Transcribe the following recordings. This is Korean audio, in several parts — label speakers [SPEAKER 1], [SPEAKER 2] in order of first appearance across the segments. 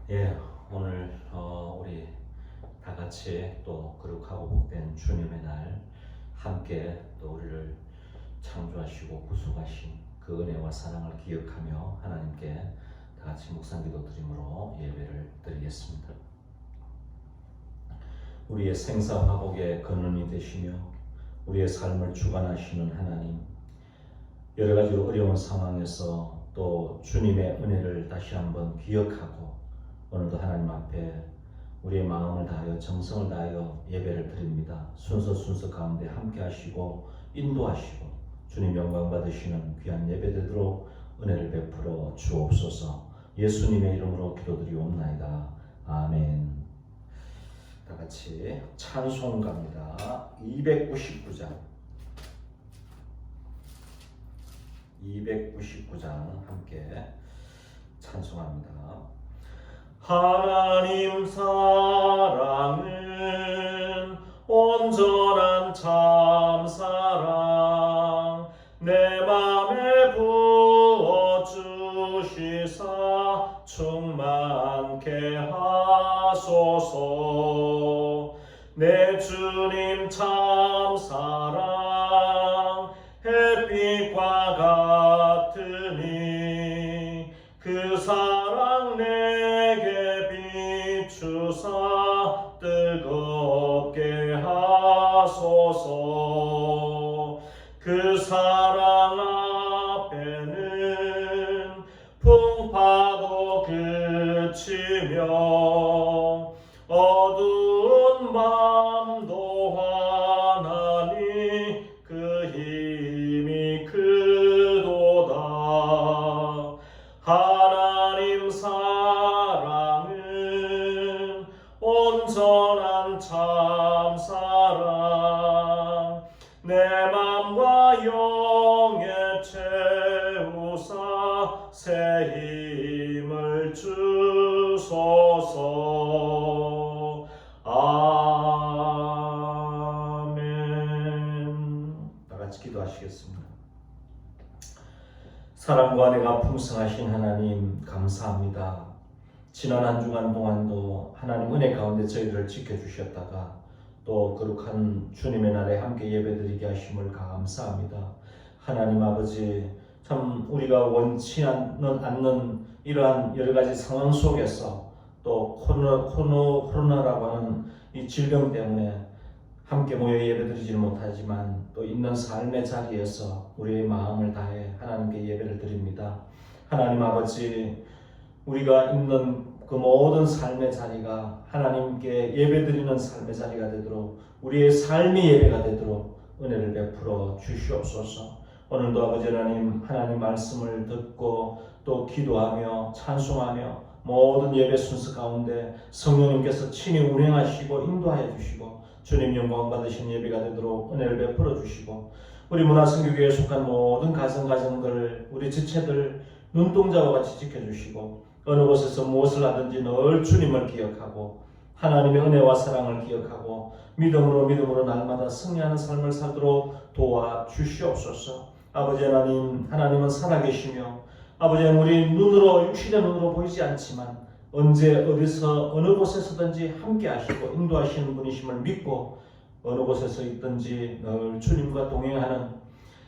[SPEAKER 1] 예, 오늘 우리 다 같이 또 거룩하고 복된 주님의 날 함께 또 우리를 창조하시고 구속하신 그 은혜와 사랑을 기억하며 하나님께 다 같이 묵상기도 드림으로 예배를 드리겠습니다. 우리의 생사화복의 근원이 되시며 우리의 삶을 주관하시는 하나님, 여러 가지로 어려운 상황에서 또 주님의 은혜를 다시 한번 기억하고 오늘도 하나님 앞에 우리의 마음을 다하여 정성을 다하여 예배를 드립니다. 순서 가운데 함께 하시고 인도하시고 주님 영광 받으시는 귀한 예배 되도록 은혜를 베풀어 주옵소서. 예수님의 이름으로 기도드리옵나이다. 아멘. 다 같이 찬송 갑니다. 299장 함께 찬송합니다. 하나님 사랑은 온전한 참사랑 내 맘에 부어주시사 충만케 하소서. 내 주님 참사랑 햇빛과 같으니 그 사랑 내게 비추사 뜨겁게 하소서. 그 사랑 앞에는 풍파도 그치며 어두운 밤도 환하니 그 힘이 크도다. 하나님 사랑은 온전한 참사랑 내 맘과 영에 채우사 새 힘을 주소서. 아멘. 다 같이 기도하시겠습니다. 사랑과 은혜가 풍성하신 하나님 감사합니다. 지난 한 주간 동안도 하나님 은혜 가운데 저희들을 지켜주셨다가 또 거룩한 주님의 날에 함께 예배드리게 하심을 감사합니다. 하나님 아버지, 참 우리가 원치 않는 이러한 여러 가지 상황 속에서 또 코로나라고 하는 이 질병 때문에 함께 모여 예배드리지는 못하지만 또 있는 삶의 자리에서 우리의 마음을 다해 하나님께 예배를 드립니다. 하나님 아버지, 우리가 있는 그 모든 삶의 자리가 하나님께 예배드리는 삶의 자리가 되도록 우리의 삶의 예배가 되도록 은혜를 베풀어 주시옵소서. 오늘도 아버지 하나님 말씀을 듣고 또 기도하며 찬송하며 모든 예배 순서 가운데 성령님께서 친히 운행하시고 인도하여 주시고 주님 영광 받으신 예배가 되도록 은혜를 베풀어 주시고 우리 문화선교교회에 속한 모든 가정들 우리 지체들 눈동자와 같이 지켜주시고 어느 곳에서 무엇을 하든지 늘 주님을 기억하고 하나님의 은혜와 사랑을 기억하고 믿음으로 날마다 승리하는 삶을 살도록 도와주시옵소서. 아버지 하나님은 살아계시며 아버지 우리 육신의 눈으로 보이지 않지만 언제 어디서 어느 곳에서든지 함께 하시고 인도하시는 분이심을 믿고 어느 곳에서 있든지 늘 주님과 동행하는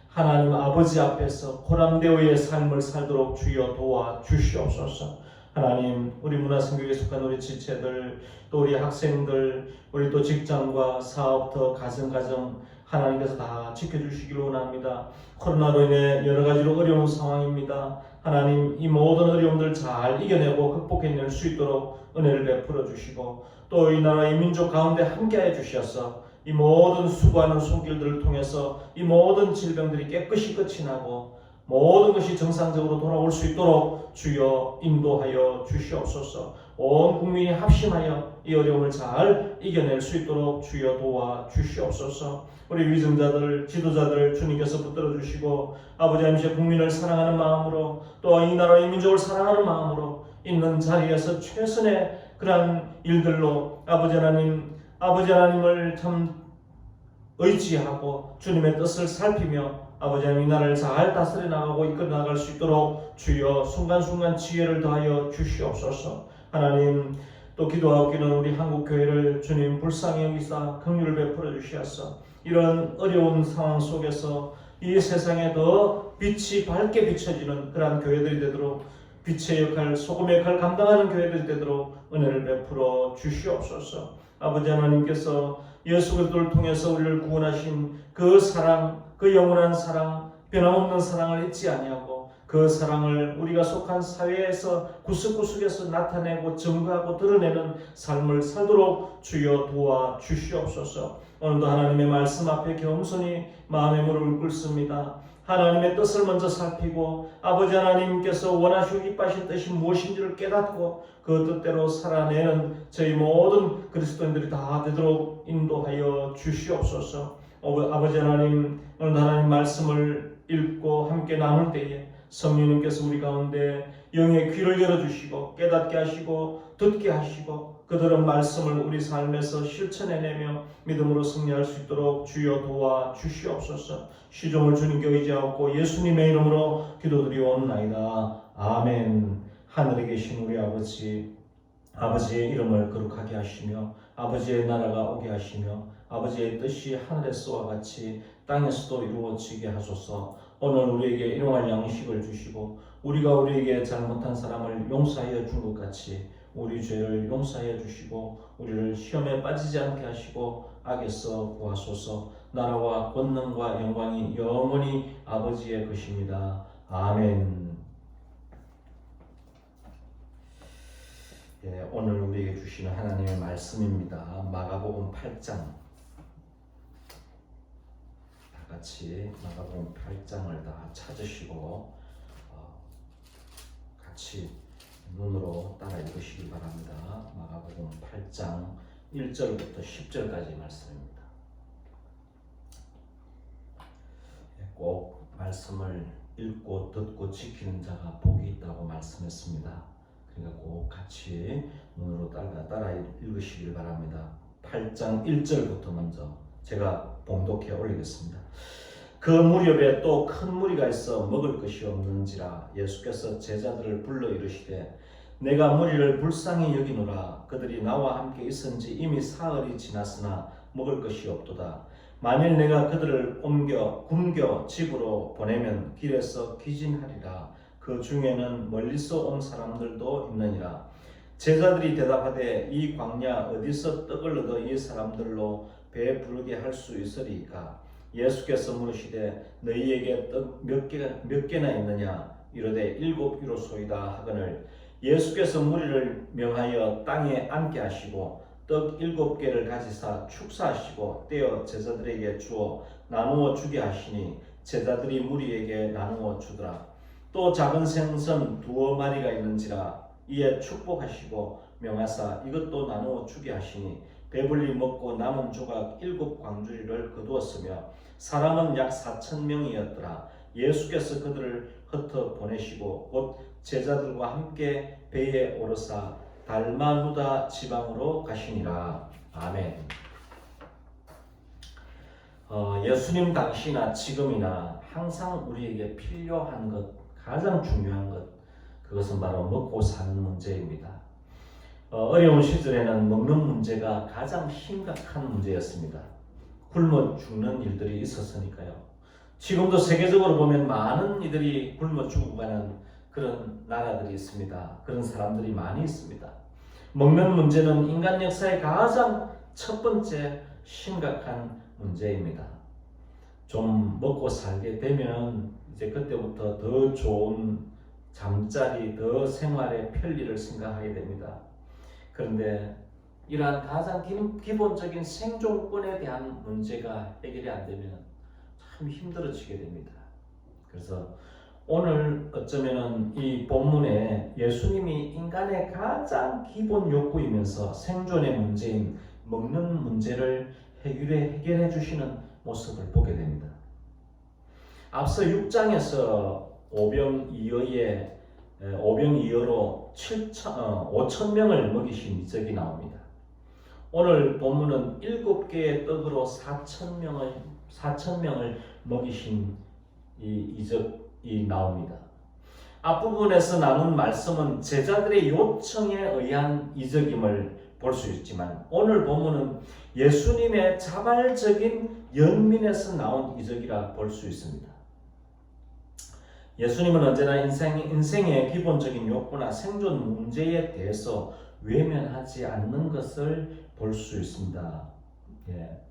[SPEAKER 1] 하나님 아버지 앞에서 고람되어의 삶을 살도록 주여 도와주시옵소서. 하나님 우리 문화선교회에 속한 우리 지체들 또 우리 학생들 우리 또 직장과 사업터 가정 하나님께서 다 지켜주시기를 원합니다. 코로나로 인해 여러 가지로 어려운 상황입니다. 하나님 이 모든 어려움들 잘 이겨내고 극복해낼 수 있도록 은혜를 베풀어 주시고 또 이 나라 이 민족 가운데 함께해 주셔서 이 모든 수고하는 손길들을 통해서 이 모든 질병들이 깨끗이 끝이 나고 모든 것이 정상적으로 돌아올 수 있도록 주여 인도하여 주시옵소서. 온 국민이 합심하여 이 어려움을 잘 이겨낼 수 있도록 주여 도와주시옵소서. 우리 위정자들, 지도자들 주님께서 붙들어 주시고 아버지 하나님 국민을 사랑하는 마음으로 또 이 나라 이 민족을 사랑하는 마음으로 있는 자리에서 최선의 그런 일들로 아버지 하나님을 참 의지하고 주님의 뜻을 살피며 아버지 하나님 이 나라를 잘 다스려 나가고 이끌어 나갈 수 있도록 주여 순간순간 지혜를 더하여 주시옵소서. 하나님 또 기도하옵기는 우리 한국교회를 주님 불쌍히 여기사 긍휼을 베풀어 주시옵소서. 이런 어려운 상황 속에서 이 세상에 더 빛이 밝게 비춰지는 그러한 교회들이 되도록, 빛의 역할, 소금의 역할 감당하는 교회들이 되도록 은혜를 베풀어 주시옵소서. 아버지 하나님께서 예수 그리스도를 통해서 우리를 구원하신 그 사랑, 그 영원한 사랑, 변함없는 사랑을 잊지 아니하고 그 사랑을 우리가 속한 사회에서 구석구석에서 나타내고 증거하고 드러내는 삶을 살도록 주여 도와 주시옵소서. 오늘도 하나님의 말씀 앞에 겸손히 마음의 무릎을 꿇습니다. 하나님의 뜻을 먼저 살피고 아버지 하나님께서 원하시고 기뻐하신 뜻이 무엇인지를 깨닫고 그 뜻대로 살아내는 저희 모든 그리스도인들이 다 되도록 인도하여 주시옵소서. 아버지 하나님, 오늘 하나님 말씀을 읽고 함께 나눌 때에 성령님께서 우리 가운데 영의 귀를 열어주시고 깨닫게 하시고 듣게 하시고 그들은 말씀을 우리 삶에서 실천해내며 믿음으로 승리할 수 있도록 주여 도와 주시옵소서. 시종을 주님께 의지하고 예수님의 이름으로 기도드리옵나이다. 아멘. 하늘에 계신 우리 아버지, 아버지의 이름을 거룩하게 하시며 아버지의 나라가 오게 하시며 아버지의 뜻이 하늘에서와 같이 땅에서도 이루어지게 하소서. 오늘 우리에게 일용할 양식을 주시고 우리가 우리에게 잘못한 사람을 용서하여 준 것 같이 우리 죄를 용서하여 주시고 우리를 시험에 빠지지 않게 하시고 악에서 구하소서. 나라와 권능과 영광이 영원히 아버지의 것입니다. 아멘. 예, 오늘 우리에게 주시는 하나님의 말씀입니다. 마가복음 8장, 다 같이 마가복음 8장을 다 찾으시고 같이 눈으로 따라 읽으시기 바랍니다. 마가복음 8장 1절부터 10절까지 말씀입니다. 꼭 말씀을 읽고 듣고 지키는 자가 복이 있다고 말씀했습니다. 그러니까 꼭 같이 눈으로 따라 읽으시길 바랍니다. 8장 1절부터 먼저 제가 봉독해 올리겠습니다. 그 무렵에 또 큰 무리가 있어 먹을 것이 없는지라 예수께서 제자들을 불러 이르시되 내가 무리를 불쌍히 여기노라. 그들이 나와 함께 있은지 이미 사흘이 지났으나 먹을 것이 없도다. 만일 내가 그들을 굶겨 집으로 보내면 길에서 기진하리라. 그 중에는 멀리서 온 사람들도 있느니라. 제자들이 대답하되 이 광야 어디서 떡을 얻어 이 사람들로 배 부르게 할 수 있으리까? 예수께서 물으시되 너희에게 떡 몇 개나 있느냐? 이르되 7이로소이다 하거늘 예수께서 무리를 명하여 땅에 앉게 하시고 떡 7개를 가지사 축사하시고 떼어 제자들에게 주어 나누어 주게 하시니 제자들이 무리에게 나누어 주더라. 또 작은 생선 2마리가 있는지라 이에 축복하시고 명하사 이것도 나누어 주게 하시니 배불리 먹고 남은 조각 7광주리를 거두었으며 사람은 약 4,000명이었더라. 예수께서 그들을 흩어 보내시고 곧 제자들과 함께 배에 오르사 달마누다 지방으로 가시니라. 아멘. 예수님 당시나 지금이나 항상 우리에게 필요한 것, 가장 중요한 것, 그것은 바로 먹고 사는 문제입니다. 어려운 시절에는 먹는 문제가 가장 심각한 문제였습니다. 굶어 죽는 일들이 있었으니까요. 지금도 세계적으로 보면 많은 이들이 굶어 죽어가는 그런 나라들이 있습니다. 그런 사람들이 많이 있습니다. 먹는 문제는 인간 역사의 가장 첫 번째 심각한 문제입니다. 좀 먹고 살게 되면 이제 그때부터 더 좋은 잠자리, 더 생활의 편리를 생각하게 됩니다. 그런데 이러한 가장 기본적인 생존권에 대한 문제가 해결이 안 되면 참 힘들어지게 됩니다. 그래서 오늘 어쩌면은 이 본문에 예수님이 인간의 가장 기본 욕구이면서 생존의 문제인 먹는 문제를 해결해 주시는 모습을 보게 됩니다. 앞서 6장에서 오병이어로 5,000명을 먹이신 이적이 나옵니다. 오늘 본문은 7개의 떡으로 4,000명을 먹이신 이 이적이 나옵니다. 앞부분에서 나눈 말씀은 제자들의 요청에 의한 이적임을 볼 수 있지만 오늘 본문은 예수님의 자발적인 연민에서 나온 이적이라 볼 수 있습니다. 예수님은 언제나 인생의 기본적인 욕구나 생존 문제에 대해서 외면하지 않는 것을 볼 수 있습니다. 예.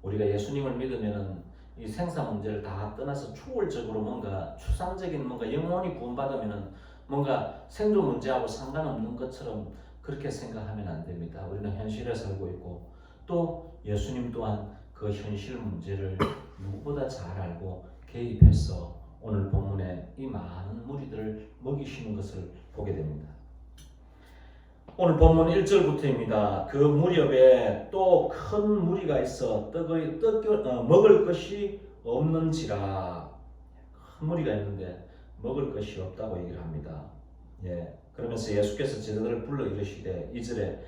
[SPEAKER 1] 우리가 예수님을 믿으면은 이 생사 문제를 다 떠나서 초월적으로 뭔가 추상적인 뭔가 영원히 구원받으면은 뭔가 생존 문제하고 상관없는 것처럼 그렇게 생각하면 안 됩니다. 우리는 현실에 살고 있고 또 예수님 또한 그 현실 문제를 누구보다 잘 알고 개입해서 오늘 본문에 이 많은 무리들을 먹이시는 것을 보게 됩니다. 오늘 본문 1절부터입니다. 그 무렵에 또 큰 무리가 있어 먹을 것이 없는지라. 큰 무리가 있는데 먹을 것이 없다고 얘기를 합니다. 예. 그러면서 예수께서 제자들을 불러 이르시되 2절에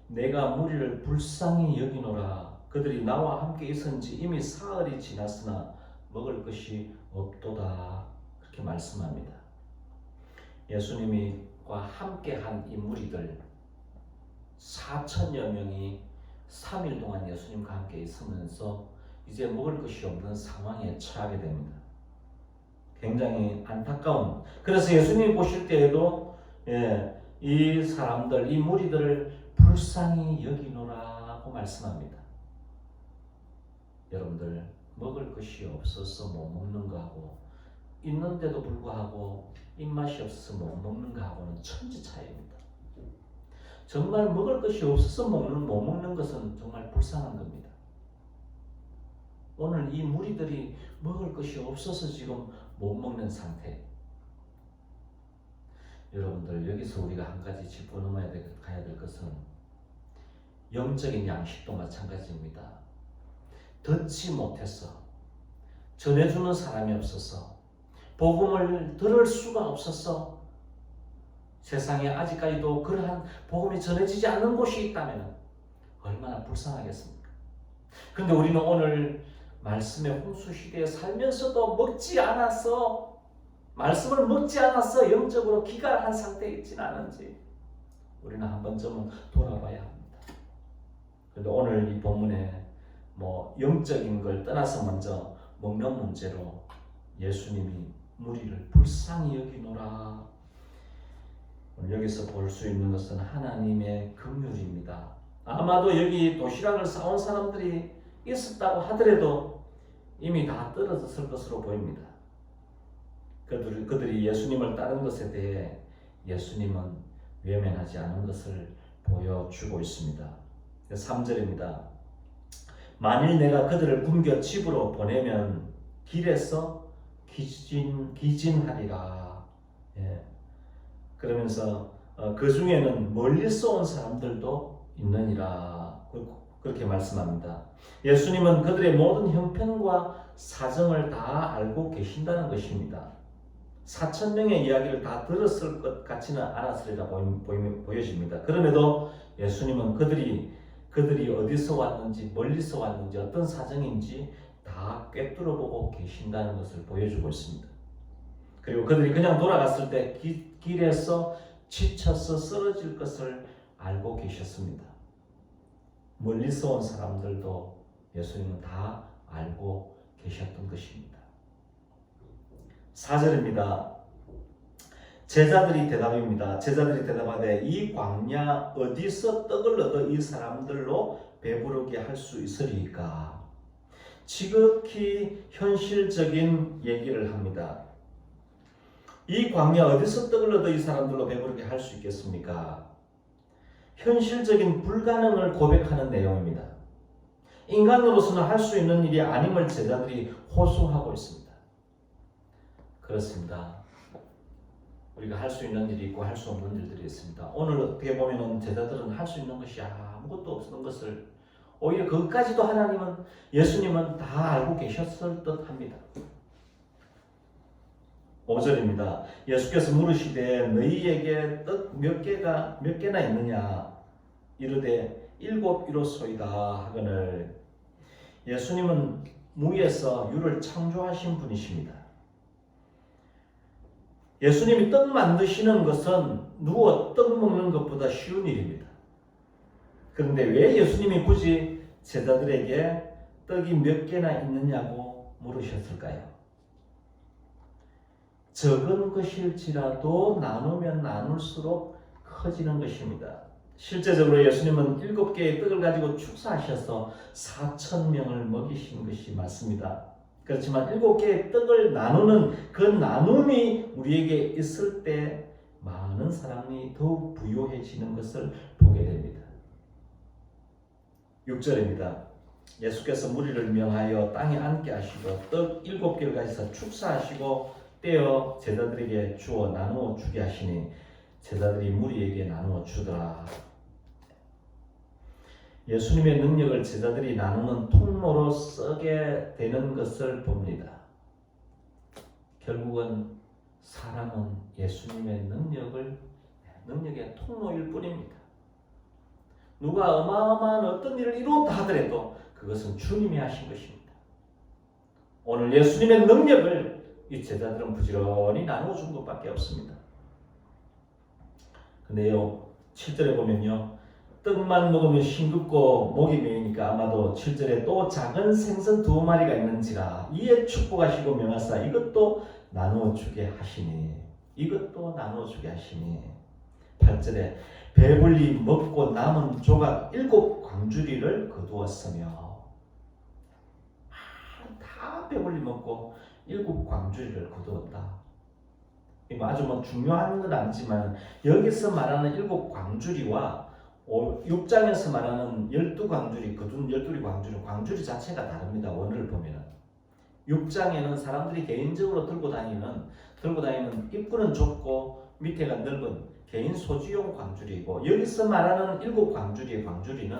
[SPEAKER 1] 내가 무리를 불쌍히 여기노라. 그들이 나와 함께 있은지 이미 사흘이 지났으나 먹을 것이 없도다. 그렇게 말씀합니다. 예수님과 함께한 이 무리들 4천여 명이 3일 동안 예수님과 함께 있으면서 이제 먹을 것이 없는 상황에 처하게 됩니다. 굉장히 안타까운. 그래서 예수님이 보실 때에도 이 사람들, 이 무리들을 불쌍히 여기노라고 말씀합니다. 여러분들 먹을 것이 없어서 못 먹는 거하고 있는데도 불구하고 입맛이 없어서 못 먹는 거하고는 천지 차이입니다. 정말 먹을 것이 없어서 못 먹는 것은 정말 불쌍한 겁니다. 오늘 이 무리들이 먹을 것이 없어서 지금 못 먹는 상태. 여러분들 여기서 우리가 한 가지 짚고 가야 될 것은 영적인 양식도 마찬가지입니다. 듣지 못해서 전해주는 사람이 없어서 복음을 들을 수가 없어서 세상에 아직까지도 그러한 복음이 전해지지 않는 곳이 있다면 얼마나 불쌍하겠습니까? 그런데 우리는 오늘 말씀의 홍수 시대에 살면서도 말씀을 먹지 않아서 영적으로 기갈한 상태에 있지는 않은지 우리는 한 번쯤은 돌아봐야 합니다. 그런데 오늘 이 본문에 영적인 걸 떠나서 먼저 먹는 문제로 예수님이 무리를 불쌍히 여기노라. 여기서 볼 수 있는 것은 하나님의 긍휼입니다. 아마도 여기 도시락을 싸온 사람들이 있었다고 하더라도 이미 다 떨어졌을 것으로 보입니다. 그들이 예수님을 따른 것에 대해 예수님은 외면하지 않은 것을 보여주고 있습니다. 3절입니다. 만일 내가 그들을 굶겨 집으로 보내면 길에서 기진하리라. 예. 그러면서 그 중에는 멀리서 온 사람들도 있느니라. 그렇게 말씀합니다. 예수님은 그들의 모든 형편과 사정을 다 알고 계신다는 것입니다. 4,000명의 이야기를 다 들었을 것 같지는 않았으리라 보여집니다. 그럼에도 예수님은 그들이 어디서 왔는지 멀리서 왔는지 어떤 사정인지 다 꿰뚫어보고 계신다는 것을 보여주고 있습니다. 그리고 그들이 그냥 돌아갔을 때 길에서 지쳐서 쓰러질 것을 알고 계셨습니다. 멀리서 온 사람들도 예수님은 다 알고 계셨던 것입니다. 4절입니다. 제자들이 대답하되 이 광야 어디서 떡을 얻어 이 사람들로 배부르게 할 수 있으리까? 지극히 현실적인 얘기를 합니다. 이 광야 어디서 떡을 얻어 이 사람들로 배부르게 할 수 있겠습니까? 현실적인 불가능을 고백하는 내용입니다. 인간으로서는 할 수 있는 일이 아님을 제자들이 호소하고 있습니다. 그렇습니다. 우리가 할 수 있는 일이 있고 할 수 없는 일들이 있습니다. 오늘 어떻게 보면 제자들은 할 수 있는 것이 아무것도 없는 것을 오히려 그것까지도 예수님은 다 알고 계셨을 듯 합니다. 5절입니다. 예수께서 물으시되 너희에게 떡 몇 개나 있느냐? 이르되 7 이로소이다 하거늘. 예수님은 무에서 유를 창조하신 분이십니다. 예수님이 떡 만드시는 것은 누워 떡 먹는 것보다 쉬운 일입니다. 그런데 왜 예수님이 굳이 제자들에게 떡이 몇 개나 있느냐고 물으셨을까요? 적은 것일지라도 나누면 나눌수록 커지는 것입니다. 실제적으로 예수님은 7개의 떡을 가지고 축사하셔서 4,000명을 먹이신 것이 맞습니다. 그렇지만 7개의 떡을 나누는 그 나눔이 우리에게 있을 때 많은 사람이 더욱 부유해지는 것을 보게 됩니다. 6절입니다. 예수께서 무리를 명하여 땅에 앉게 하시고 떡 7개를 가지사 축사하시고 떼어 제자들에게 주어 나누어 주게 하시니 제자들이 무리에게 나누어 주더라. 예수님의 능력을 제자들이 나누는 통로로 쓰게 되는 것을 봅니다. 결국은 사람은 예수님의 능력의 통로일 뿐입니다. 누가 어마어마한 어떤 일을 이루었다 하더라도 그것은 주님이 하신 것입니다. 오늘 예수님의 능력을 이 제자들은 부지런히 나누어 준 것밖에 없습니다. 근데요, 7절에 보면요, 떡만 먹으면 싱겁고 목이 메이니까 아마도 7절에 또 작은 생선 2마리가 있는지라 이에 축복하시고 명하사 이것도 나누어 주게 하시니 8절에 배불리 먹고 남은 조각 7 광주리를 거두었으며 다 배불리 먹고 7 광주리를 거두었다. 이거 아주 중요한 건 아니지만 여기서 말하는 7 광주리와 6장에서 말하는 12광주리, 거둔 12광주리, 광주리 자체가 다릅니다. 원어를 보면은 6장에는 사람들이 개인적으로 들고 다니는 입구는 좁고 밑에가 넓은 개인 소지용 광주리이고, 여기서 말하는 7 광주리의 광주리는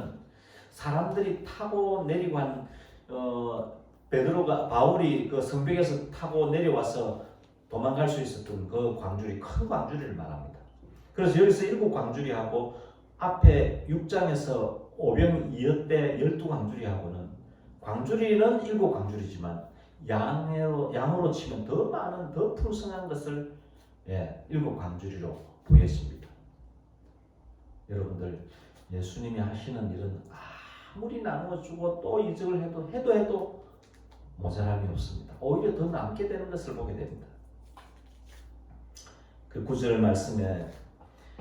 [SPEAKER 1] 사람들이 타고 내리고 한 바울이 그 성벽에서 타고 내려와서 도망갈 수 있었던 그 광주리, 큰 광주리를 말합니다. 그래서 여기서 7 광주리하고 앞에 6장에서 오병 이어때 12광주리하고는 광주리는 7 광주리지만 양으로 치면 더 많은 더 풍성한 것을 7 광주리로 보였습니다. 여러분들, 예수님이 하시는 일은 아무리 나누어주고 또 이적을 해도 모자람이 없습니다. 오히려 더 남게 되는 것을 보게 됩니다. 그 9절 말씀에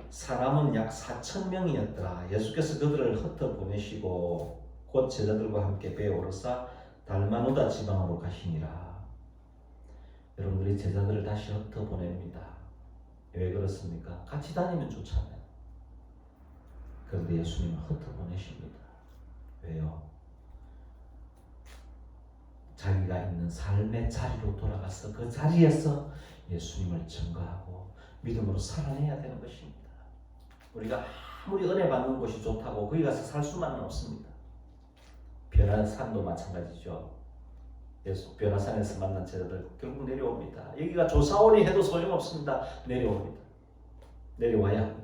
[SPEAKER 1] 사람은 약 4,000명이었더라. 예수께서 그들을 흩어 보내시고 곧 제자들과 함께 배에 오르사 달마누다 지방으로 가시니라. 여러분들이 제자들을 다시 흩어 보냅니다. 왜 그렇습니까? 같이 다니면 좋잖아요. 그런데 예수님은 흩어 보내십니다. 왜요? 자기가 있는 삶의 자리로 돌아가서 그 자리에서 예수님을 증거하고 믿음으로 살아내야 되는 것입니다. 우리가 아무리 은혜 받는 곳이 좋다고 거기 가서 살 수만은 없습니다. 변화산도 마찬가지죠. 예수 변화산에서 만난 제자들 결국 내려옵니다. 여기가 조사원이 해도 소용없습니다. 내려와야 합니다.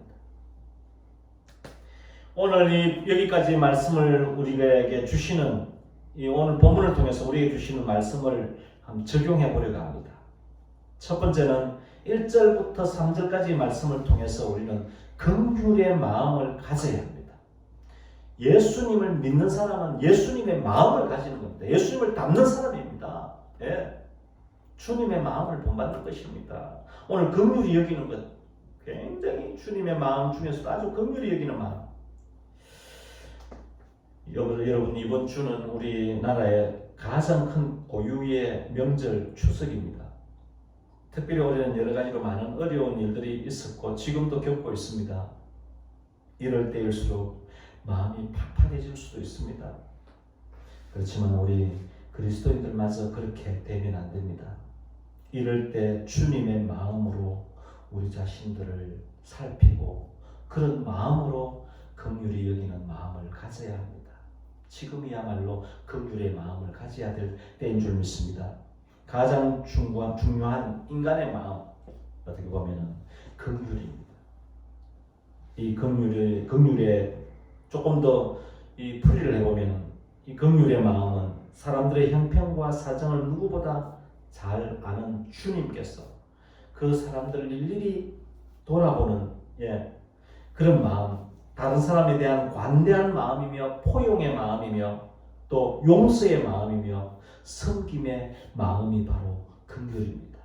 [SPEAKER 1] 오늘 여기까지 말씀을 우리에게 주시는 이 오늘 본문을 통해서 우리에게 주시는 말씀을 한번 적용해 보려고 합니다. 첫 번째는 1절부터 3절까지 말씀을 통해서 우리는 긍휼의 마음을 가져야 합니다. 예수님을 믿는 사람은 예수님의 마음을 가지는 겁니다. 예수님을 닮는 사람입니다. 주님의 마음을 본받는 것입니다. 오늘 긍휼히 여기는 것, 굉장히 주님의 마음 중에서도 아주 긍휼히 여기는 마음. 여러분, 이번 주는 우리나라의 가장 큰 고유의 명절 추석입니다. 특별히 올해는 여러 가지로 많은 어려운 일들이 있었고 지금도 겪고 있습니다. 이럴 때일수록 마음이 팍팍해질 수도 있습니다. 그렇지만 우리 그리스도인들마저 그렇게 되면 안 됩니다. 이럴 때 주님의 마음으로 우리 자신들을 살피고 그런 마음으로 긍휼히 여기는 마음을 가져야 합니다. 지금이야말로 긍휼의 마음을 가져야 될 때인 줄 믿습니다. 가장 중요한 인간의 마음, 어떻게 보면 긍휼입니다. 이 긍휼에 조금 더 이 풀이를 해보면 이 긍휼의 마음은 사람들의 형편과 사정을 누구보다 잘 아는 주님께서 그 사람들을 일일이 돌아보는 그런 마음, 다른 사람에 대한 관대한 마음이며 포용의 마음이며 또 용서의 마음이며 섬김의 마음이 바로 긍휼입니다.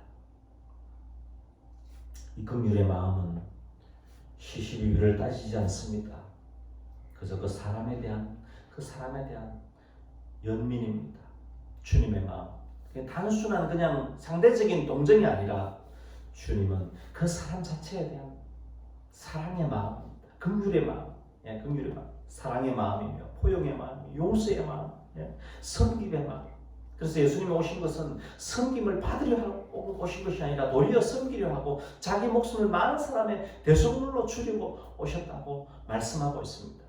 [SPEAKER 1] 이 긍휼의 마음은 시시비비를 따지지 않습니다. 그저 그 사람에 대한 연민입니다. 주님의 마음. 단순한 그냥 상대적인 동정이 아니라 주님은 그 사람 자체에 대한 사랑의 마음입니다. 긍휼의 마음, 긍휼의 마음, 사랑의 마음이며 포용의 마음, 용서의 마음, 섬김의 마음. 그래서 예수님이 오신 것은 섬김을 받으려 오신 것이 아니라 도리어 섬기려 하고 자기 목숨을 많은 사람의 대속물로 주려고 오셨다고 말씀하고 있습니다.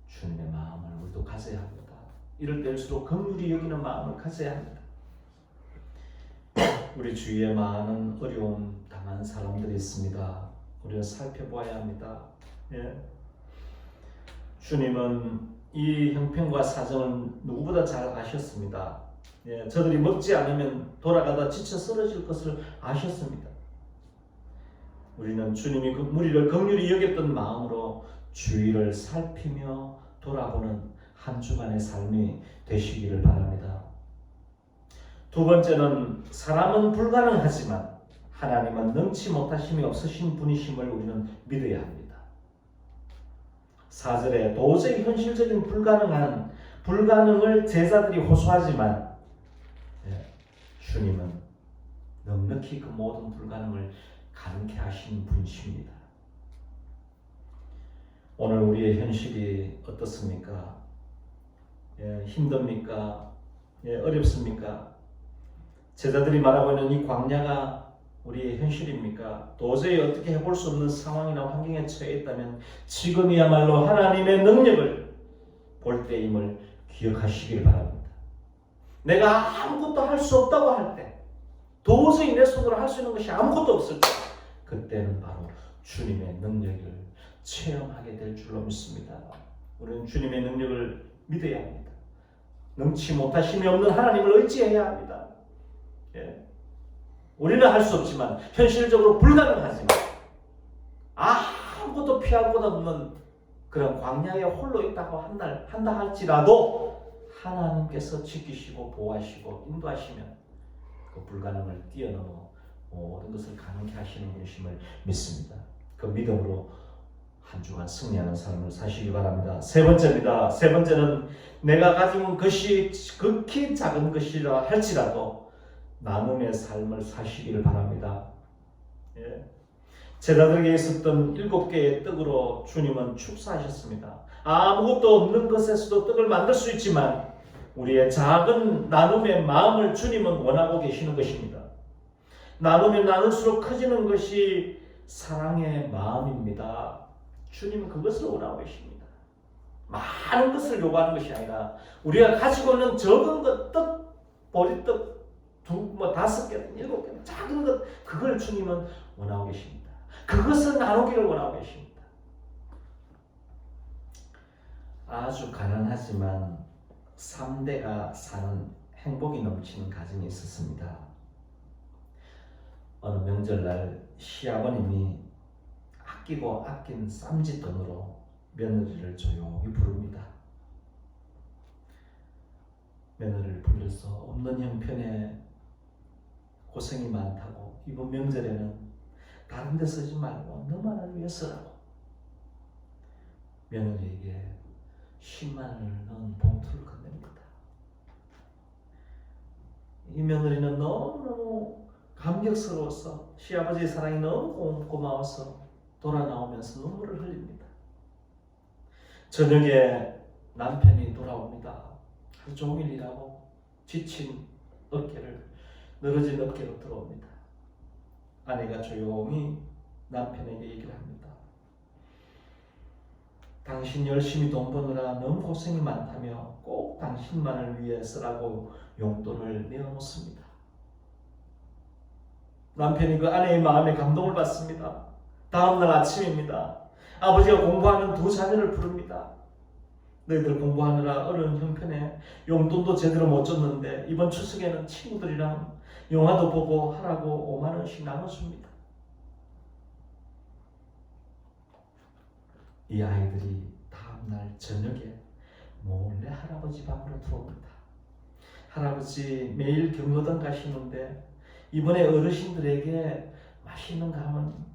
[SPEAKER 1] 주님의 마음을 우리도 가져야 합니다. 이럴 때일수록 긍휼히 여기는 마음을 가져야 합니다. 우리 주위에 많은 어려움 당한 사람들이 있습니다. 우리가 살펴보아야 합니다. 주님은 이 형편과 사정을 누구보다 잘 아셨습니다. 저들이 먹지 않으면 돌아가다 지쳐 쓰러질 것을 아셨습니다. 우리는 주님이 그 무리를 긍휼히 여겼던 마음으로 주위를 살피며 돌아보는 한 주간의 삶이 되시기를 바랍니다. 두 번째는 사람은 불가능하지만 하나님은 능치 못하심이 없으신 분이심을 우리는 믿어야 합니다. 4절에 도저히 현실적인 불가능을 제자들이 호소하지만 주님은 넉넉히 그 모든 불가능을 가능케 하신 분이십니다. 오늘 우리의 현실이 어떻습니까? 힘듭니까? 어렵습니까? 제자들이 말하고 있는 이 광야가 우리의 현실입니까? 도저히 어떻게 해볼 수 없는 상황이나 환경에 처해 있다면 지금이야말로 하나님의 능력을 볼 때임을 기억하시길 바랍니다. 내가 아무것도 할 수 없다고 할 때, 도저히 내 손으로 할 수 있는 것이 아무것도 없을 때, 그때는 바로 주님의 능력을 체험하게 될 줄로 믿습니다. 우리는 주님의 능력을 믿어야 합니다. 능치 못하심이 없는 하나님을 의지해야 합니다. 우리는 할 수 없지만 현실적으로 불가능하지만 아무것도 피할 곳 없는 그런 광야에 홀로 있다고 한다 할지라도 하나님께서 지키시고 보호하시고 인도하시면 그 불가능을 뛰어넘어 모든 것을 가능케 하시는 분이심을 믿습니다. 그 믿음으로 한 주간 승리하는 삶을 사시기 바랍니다. 세 번째입니다. 세 번째는 내가 가진 것이 극히 작은 것이라 할지라도 나눔의 삶을 사시기를 바랍니다. 제자들에게 있었던 7개의 떡으로 주님은 축사하셨습니다. 아무것도 없는 것에서도 떡을 만들 수 있지만 우리의 작은 나눔의 마음을 주님은 원하고 계시는 것입니다. 나누면 나눌수록 커지는 것이 사랑의 마음입니다. 주님은 그것을 원하고 계십니다. 많은 것을 요구하는 것이 아니라 우리가 가지고 있는 적은 것, 떡, 보리떡, 5개, 7개, 작은 것, 그걸 주님은 원하고 계십니다. 그것을 나누기를 원하고 계십니다. 아주 가난하지만 3대가 사는 행복이 넘치는 가정이 있었습니다. 어느 명절날 시아버님이 아끼고 아낀 쌈짓돈으로 며느리를 조용히 부릅니다. 며느리를 불러서 없는 형편에 고생이 많다고 이번 명절에는 다른 데 쓰지 말고 너만을 위해 쓰라고 며느리에게 10만 원을 넣은 봉투를 건넵니다. 이 며느리는 너무너무 감격스러워서 시아버지의 사랑이 너무 고마워서 돌아 나오면서 눈물을 흘립니다. 저녁에 남편이 돌아옵니다. 하루 종일 일하고 지친 늘어진 어깨로 들어옵니다. 아내가 조용히 남편에게 얘기를 합니다. 당신 열심히 돈 버느라 너무 고생이 많다며 꼭 당신만을 위해 쓰라고 용돈을 내어놓습니다. 남편이 그 아내의 마음에 감동을 받습니다. 다음날 아침입니다. 아버지가 공부하는 2 자녀를 부릅니다. 너희들 공부하느라 어려운 형편에 용돈도 제대로 못 줬는데 이번 추석에는 친구들이랑 영화도 보고 하라고 5만 원씩 나눠줍니다. 이 아이들이 다음날 저녁에 몰래 할아버지 방으로 들어옵니다. 할아버지 매일 경로당 가시는데 이번에 어르신들에게 맛있는 거 하면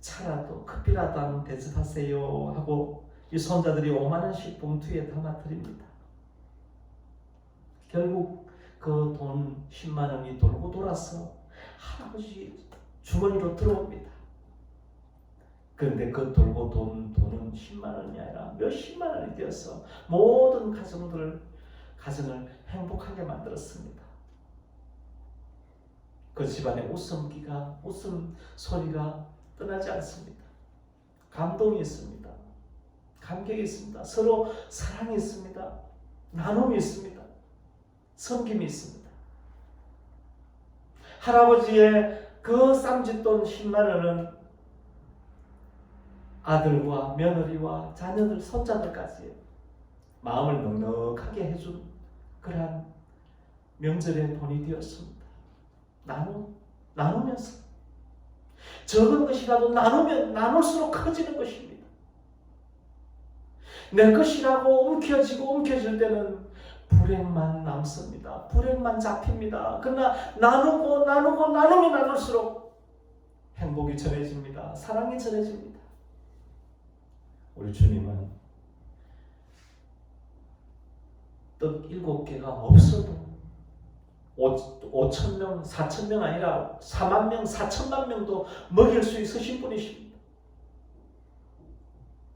[SPEAKER 1] 차라도 커피라도 한번 대접하세요 하고 이 손자들이 5만 원씩 봉투에 담아 드립니다. 결국 그 돈 10만 원이 돌고 돌아서 할아버지 주머니로 들어옵니다. 그런데 그 돌고 돈은 10만 원이 아니라 몇십만 원이 되어서 모든 가정을 행복하게 만들었습니다. 그 집안의 웃음 소리가 떠나지 않습니다. 감동이 있습니다. 감격이 있습니다. 서로 사랑이 있습니다. 나눔이 있습니다. 섬김이 있습니다. 할아버지의 그 쌈짓돈 10만 원은 아들과 며느리와 자녀들, 손자들까지 마음을 넉넉하게 해준 그러한 명절의 돈이 되었습니다. 나누면서 적은 것이라도 나눌수록 커지는 것입니다. 내 것이라고 움켜질 때는 불행만 남습니다. 불행만 잡힙니다. 그러나 나누면 나눌수록 행복이 전해집니다. 사랑이 전해집니다. 우리 주님은 떡 7개가 없어도 5,000명, 4,000명 아니라 4만 명, 4천만 명도 먹일 수 있으신 분이십니다.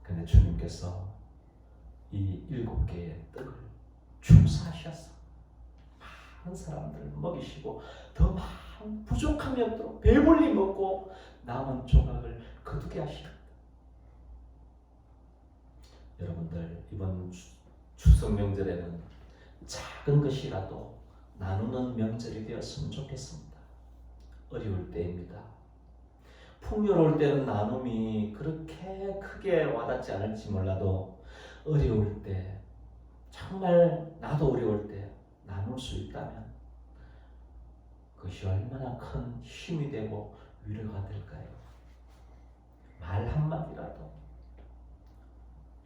[SPEAKER 1] 그런데 주님께서 이 7개의 떡을 축사하셔서 많은 사람들을 먹이시고 더 많은 부족함이 없도록 배불리 먹고 남은 조각을 거두게 하시는 여러분들 이번 추석 명절에는 작은 것이라도 나누는 명절이 되었으면 좋겠습니다. 어려울 때입니다. 풍요로울 때는 나눔이 그렇게 크게 와닿지 않을지 몰라도 어려울 때 정말 나도 어려울 때 나눌 수 있다면 그것이 얼마나 큰 힘이 되고 위로가 될까요? 말 한마디라도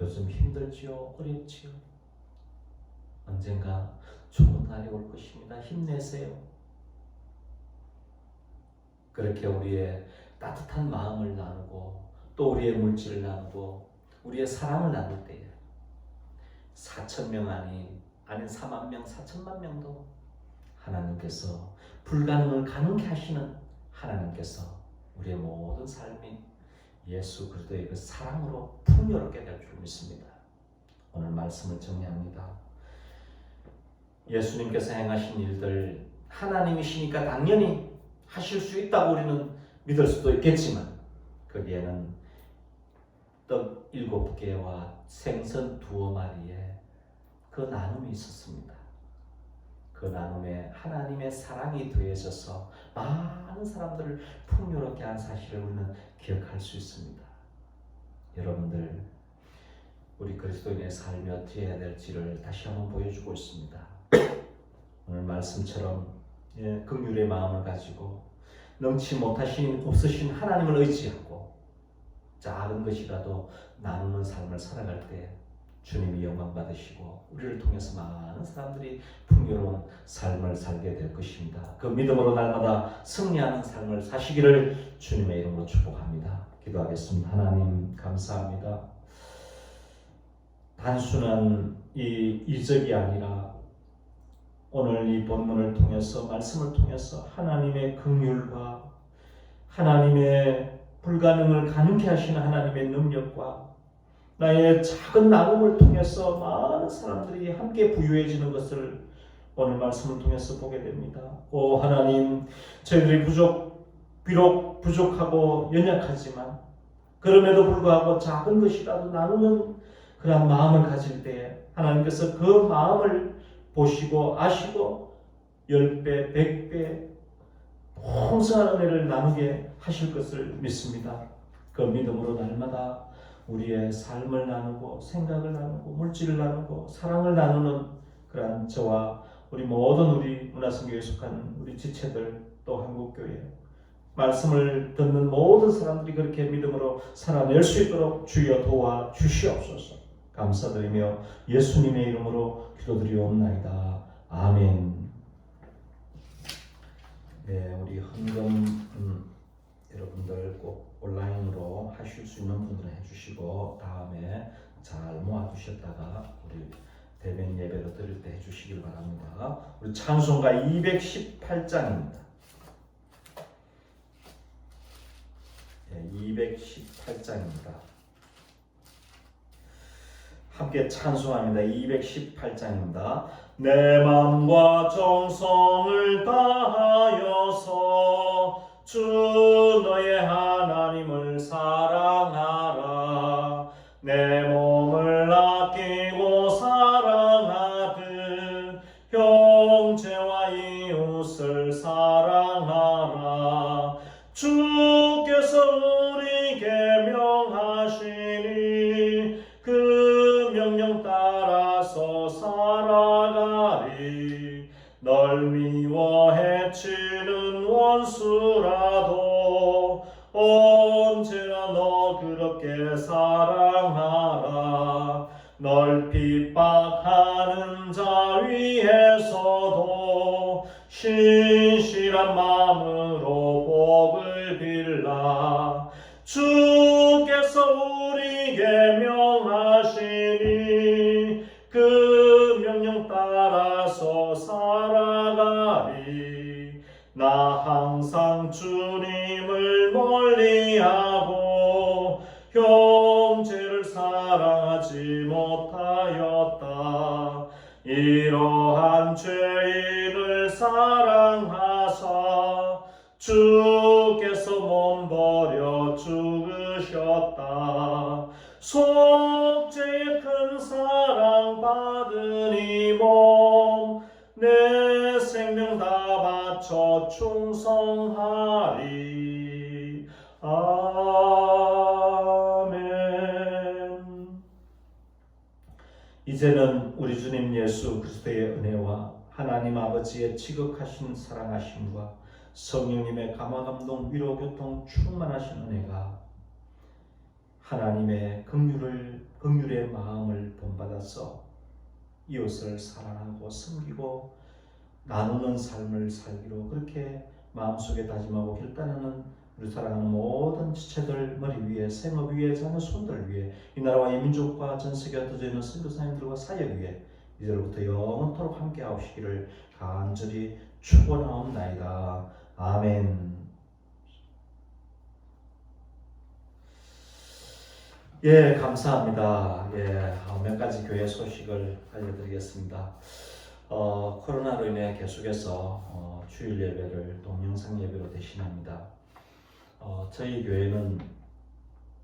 [SPEAKER 1] 요즘 힘들지요? 어렵지요? 언젠가 좋은 날이 올 것입니다. 힘내세요. 그렇게 우리의 따뜻한 마음을 나누고 또 우리의 물질을 나누고 우리의 사랑을 나눌 때에 4,000명 아닌 4만 명, 4천만 명도 하나님께서 불가능을 가능케 하시는 하나님께서 우리의 모든 삶이 예수 그리스도의 그 사랑으로 풍요롭게 될 줄 믿습니다. 오늘 말씀을 정리합니다. 예수님께서 행하신 일들 하나님이시니까 당연히 하실 수 있다고 우리는 믿을 수도 있겠지만 거기에는 떡 7개와 생선 2마리에 그 나눔이 있었습니다. 그 나눔에 하나님의 사랑이 더해져서 많은 사람들을 풍요롭게 한 사실을 우리는 기억할 수 있습니다. 여러분들 우리 그리스도인의 삶이 어떻게 해야 될지를 다시 한번 보여주고 있습니다. 오늘 말씀처럼 긍휼의 마음을 가지고 넘치 없으신 하나님을 의지하고 작은 것이라도 나누는 삶을 살아갈 때 주님이 영광 받으시고 우리를 통해서 많은 사람들이 풍요로운 삶을 살게 될 것입니다. 그 믿음으로 날마다 승리하는 삶을 사시기를 주님의 이름으로 축복합니다. 기도하겠습니다. 하나님 감사합니다. 단순한 이 이적이 아니라 오늘 이 본문을 통해서 말씀을 통해서 하나님의 긍휼과 하나님의 불가능을 가능케 하시는 하나님의 능력과 나의 작은 나눔을 통해서 많은 사람들이 함께 부유해지는 것을 오늘 말씀을 통해서 보게 됩니다. 오 하나님, 저희들이 비록 부족하고 연약하지만 그럼에도 불구하고 작은 것이라도 나누는 그런 마음을 가질 때 하나님께서 그 마음을 보시고 아시고 10배, 100배 풍성한 은혜를 나누게 하실 것을 믿습니다. 그 믿음으로 날마다 우리의 삶을 나누고 생각을 나누고 물질을 나누고 사랑을 나누는 그러한 저와 우리 모든 우리 문화선교에 속한 우리 지체들 또 한국교회 말씀을 듣는 모든 사람들이 그렇게 믿음으로 살아낼 수 있도록 주여 도와주시옵소서. 감사드리며 예수님의 이름으로 기도드리옵나이다. 아멘. 네, 우리 헌금 여러분들 꼭 온라인으로 하실 수 있는 분들은 해주시고 다음에 잘 모아두셨다가 우리 대면 예배로 드릴 때 해주시길 바랍니다. 우리 찬송가 218장입니다. 218장입니다. 함께 찬송합니다. 218장입니다. 내 맘과 정성을 다하여서 주 너의 하나님을 사랑하라. 내 몸을 아끼고 사랑하듯 형제와 이웃을 사랑하라. 주께서 우리에게 명하시니 그 명령 따라서 살아가리. 널 미워 해치는 원수라도 언제나 너 그렇게 사랑하라. 널 핍박하는 자 위에서도 신실한 마음으로 복을 빌라. 주께서 우리에게 명하시니 그 명령 따라서 살아가리. 나 항상 주님을 멀리하고 형제를 사랑하지 못하였다. 이러한 죄인을 사랑하사 주께서 몸버려 죽으셨다. 속죄의 큰 사랑 받은 이 몸 내 생명 다 바쳐 충성하리. 아멘. 이제는 우리 주님 예수 그리스도의 은혜와 하나님 아버지의 지극하신 사랑하심과 성령님의 감화감동 위로교통 충만하신 은혜가 하나님의 긍휼의 마음을 본받아서 이웃을 사랑하고 섬기고 나누는 삶을 살기로 그렇게 마음속에 다짐하고 결단하는 우리 사랑하는 모든 지체들 머리 위에 생업 위에 자녀 손들 위에 이 나라와 이 민족과 전 세계에 흩어져 있는 선교사님들과 사역 위에 이제로부터 영원토록 함께 하시기를 간절히 축원하옵나이다. 아멘. 예, 감사합니다. 예, 몇 가지 교회 소식을 알려드리겠습니다. 코로나로 인해 계속해서 주일 예배를 동영상 예배로 대신합니다. 저희 교회는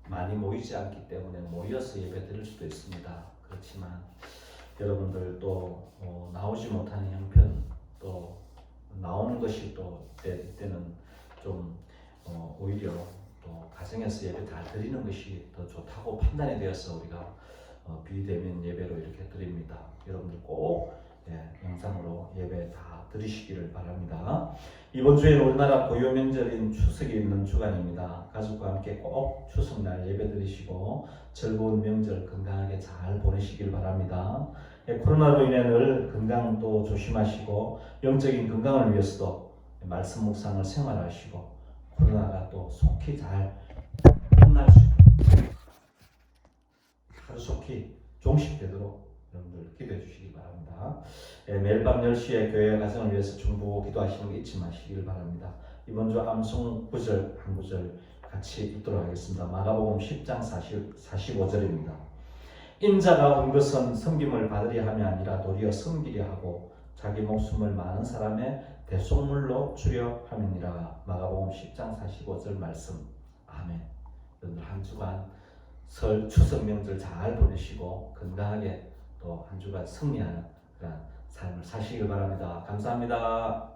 [SPEAKER 1] 많이 모이지 않기 때문에 모여서 예배 드릴 수도 있습니다. 그렇지만 여러분들 또 나오지 못하는 형편 또 나오는 것이 또 때는 좀 오히려 또 가정에서 예배 다 드리는 것이 더 좋다고 판단이 되어서 우리가 비대면 예배로 이렇게 드립니다. 여러분들 꼭 영상으로 예배 다 드리시기를 바랍니다. 이번 주에는 우리나라 고유 명절인 추석이 있는 주간입니다. 가족과 함께 꼭 추석날 예배 드리시고 즐거운 명절 건강하게 잘 보내시길 바랍니다. 코로나로 인해 늘 건강도 조심하시고 영적인 건강을 위해서도 말씀 묵상을 생활하시고 코로나가 또 속히 잘 끝날 수 있도록 하루속히 종식되도록 여러분들 기도해 주시기 바랍니다. 매일 밤 10시에 교회 가정을 위해서 중보 기도하시는 거 잊지 마시길 바랍니다. 이번 주 암송 구절 한 구절 같이 읽도록 하겠습니다. 마가복음 10장 45절입니다. 인자가 온 것은 섬김을 받으려 함이 아니라 도리어 섬기려 하고 자기 목숨을 많은 사람의 대속물로 주려 함이니라. 마가복음 10장 45절 말씀. 아멘. 여러분들 한 주간 설 추석 명절 잘 보내시고 건강하게 또 한 주간 승리하는 그런 삶을 사시길 바랍니다. 감사합니다.